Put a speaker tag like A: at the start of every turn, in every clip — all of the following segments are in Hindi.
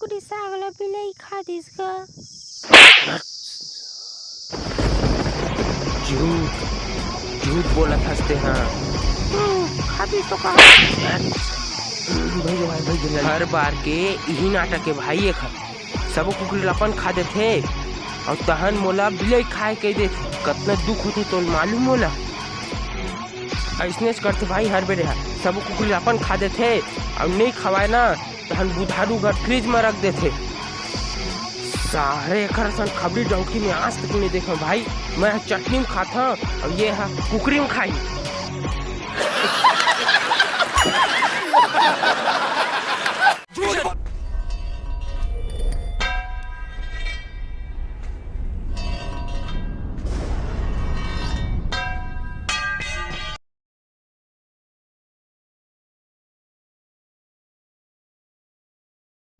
A: कुकुरी सागला बिलाई खादिस का।
B: झूठ बोला हंसते हैं।
A: खादी तो का
B: भाई हर बार के यही नाटक है भाई। एक सब कुकुरी अपन खा देते और तहन मोला बिलाई खाए कह देते। कितना दुख होते तो मालूम मोला। ऐसने करते भाई हर बेरे सब कुकुरी अपन खा देते और नहीं खवाए ना तहन बुधारू घर फ्रिज में रख देते। सारे खबरी डंकी में आज तक नहीं देखा भाई। मैं चटनी में खाता और ये कुकरी में खाई।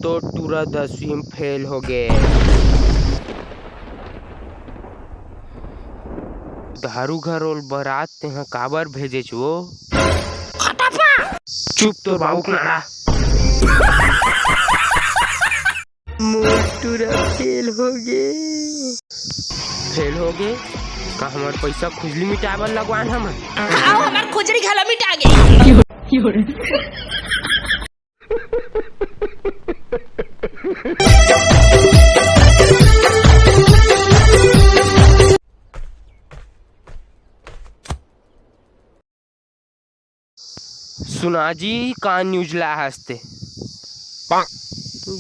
B: तो टूरा 10वीं में फेल हो गए। दारू घर और बारात ते हैं काबर भेजे छो। चुप तो बाबू कनाड़ा। टूरा फेल हो गए। फेल हो गए का हमार पैसा खुजली मिटावर लगवान हम।
A: हमार खुजली घला मिटा गए।
B: सुना जी का न्यूज ला हंसते।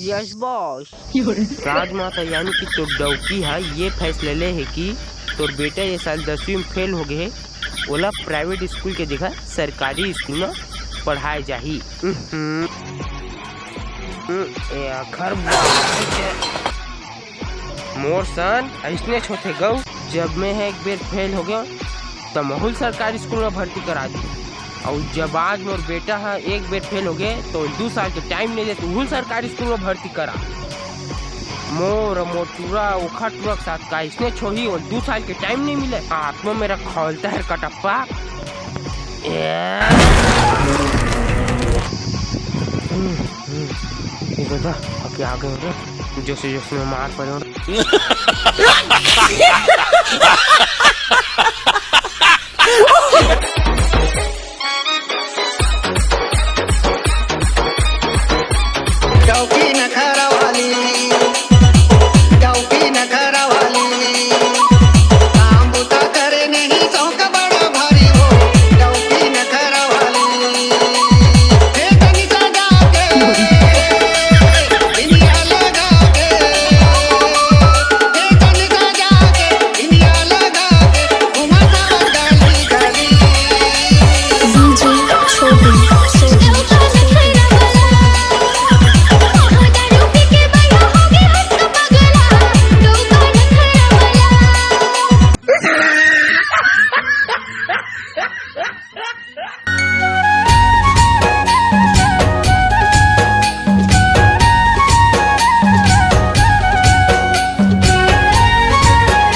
B: Yes boss. राजमाता यानी कि तो डौकी है ये फैसले ले है कि तोर बेटा ये साल 10वीं में फेल हो गए। ओला प्राइवेट स्कूल के जगह सरकारी स्कूल में पढ़ाए जाही। मोर सन ऐसने छोटे गौ जब मैं एक बेर फेल हो गया तो महूल सरकारी स्कूल में भर्ती करा दी। और जब आज मोर बेटा है एक बेर फेल हो गए तो 2 साल के टाइम नहीं देते महूल सरकारी स्कूल में भर्ती करा। मोटूरा उखा टूरा के साथ का इसने छोड़ी और 2 साल के टाइम नहीं मिले। आत्मा मेरा खोलता है कटप्पा। क्या आ गए जोश जोश में मार पड़े।